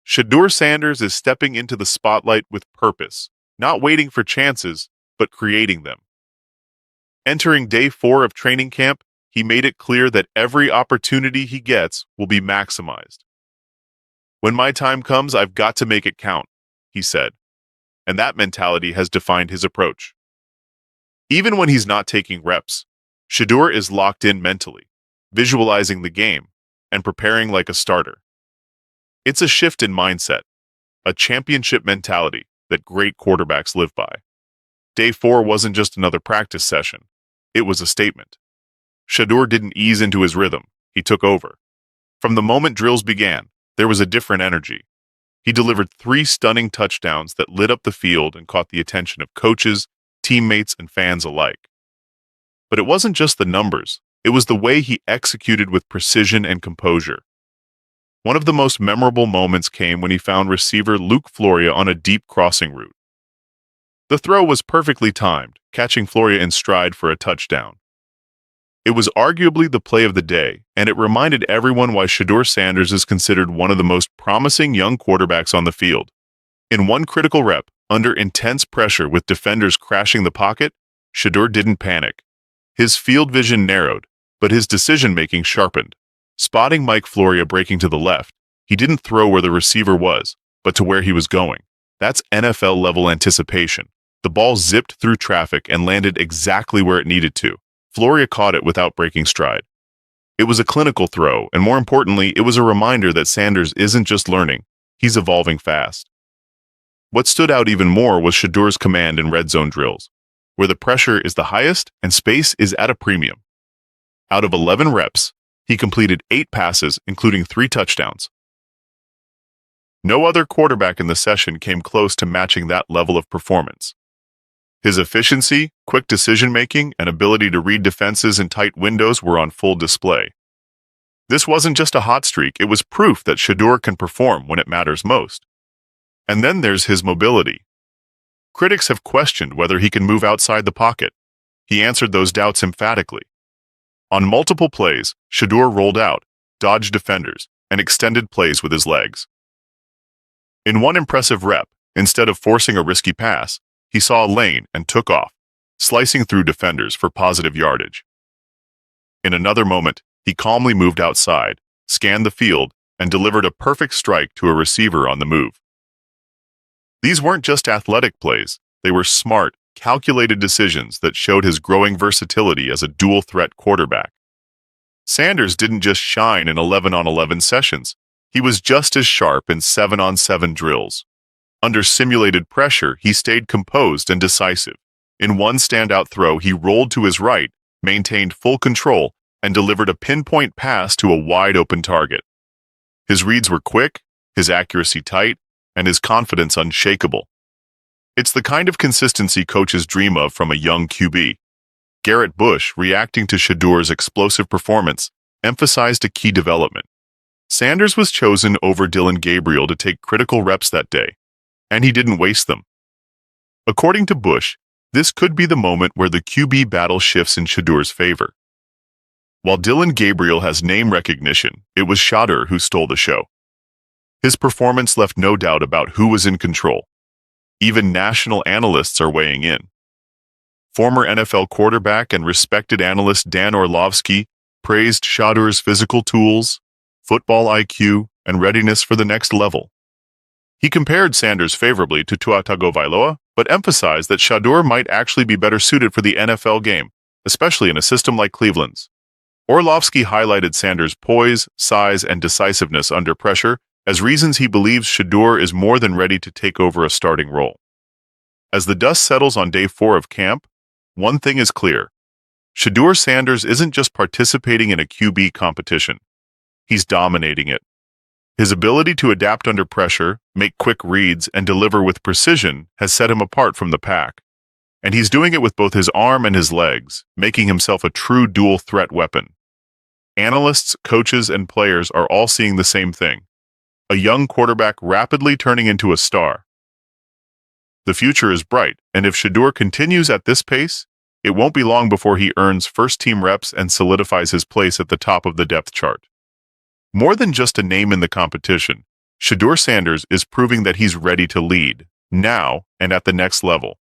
Shadur Sanders is stepping into the spotlight with purpose, not waiting for chances, but creating them. Entering day 4 of training camp, he made it clear that every opportunity he gets will be maximized. "When my time comes, I've got to make it count," he said, and that mentality has defined his approach. Even when he's not taking reps, Shadur is locked in mentally, visualizing the game and preparing like a starter. It's a shift in mindset, a championship mentality that great quarterbacks live by. Day 4 wasn't just another practice session. It was a statement. Shadur didn't ease into his rhythm. He took over. From the moment drills began, there was a different energy. He delivered 3 stunning touchdowns that lit up the field and caught the attention of coaches, teammates, and fans alike. But it wasn't just the numbers. It was the way he executed with precision and composure. One of the most memorable moments came when he found receiver Luke Floria on a deep crossing route. The throw was perfectly timed, catching Floria in stride for a touchdown. It was arguably the play of the day, and it reminded everyone why Shadur Sanders is considered one of the most promising young quarterbacks on the field. In one critical rep, under intense pressure with defenders crashing the pocket, Shadur didn't panic. His field vision narrowed, but his decision-making sharpened. Spotting Mike Floria breaking to the left, he didn't throw where the receiver was, but to where he was going. That's NFL-level anticipation. The ball zipped through traffic and landed exactly where it needed to. Floria caught it without breaking stride. It was a clinical throw, and more importantly, it was a reminder that Sanders isn't just learning, he's evolving fast. What stood out even more was Shadur's command in red zone drills, where the pressure is the highest and space is at a premium. Out of 11 reps, he completed 8 passes, including 3 touchdowns. No other quarterback in the session came close to matching that level of performance. His efficiency, quick decision-making, and ability to read defenses in tight windows were on full display. This wasn't just a hot streak, it was proof that Shadur can perform when it matters most. And then there's his mobility. Critics have questioned whether he can move outside the pocket. He answered those doubts emphatically. On multiple plays, Shadur rolled out, dodged defenders, and extended plays with his legs. In one impressive rep, instead of forcing a risky pass, he saw a lane and took off, slicing through defenders for positive yardage. In another moment, he calmly moved outside, scanned the field, and delivered a perfect strike to a receiver on the move. These weren't just athletic plays, they were smart, calculated decisions that showed his growing versatility as a dual-threat quarterback. Sanders didn't just shine in 11-on-11 sessions. He was just as sharp in 7-on-7 drills. Under simulated pressure, he stayed composed and decisive. In one standout throw, he rolled to his right, maintained full control, and delivered a pinpoint pass to a wide-open target. His reads were quick, his accuracy tight, and his confidence unshakable. It's the kind of consistency coaches dream of from a young QB. Garrett Bush, reacting to Shadur's explosive performance, emphasized a key development. Sanders was chosen over Dylan Gabriel to take critical reps that day, and he didn't waste them. According to Bush, this could be the moment where the QB battle shifts in Shadur's favor. While Dylan Gabriel has name recognition, it was Shadur who stole the show. His performance left no doubt about who was in control. Even national analysts are weighing in. Former NFL quarterback and respected analyst Dan Orlovski praised Shadur's physical tools, football IQ, and readiness for the next level. He compared Sanders favorably to Tua Tagovailoa, but emphasized that Shadur might actually be better suited for the NFL game, especially in a system like Cleveland's. Orlovski highlighted Sanders' poise, size, and decisiveness under pressure as reasons he believes Shadur is more than ready to take over a starting role. As the dust settles on day 4 of camp, one thing is clear. Shadur Sanders isn't just participating in a QB competition. He's dominating it. His ability to adapt under pressure, make quick reads, and deliver with precision has set him apart from the pack. And he's doing it with both his arm and his legs, making himself a true dual-threat weapon. Analysts, coaches, and players are all seeing the same thing. A young quarterback rapidly turning into a star. The future is bright, and if Shadur continues at this pace, it won't be long before he earns first-team reps and solidifies his place at the top of the depth chart. More than just a name in the competition, Shadur Sanders is proving that he's ready to lead, now and at the next level.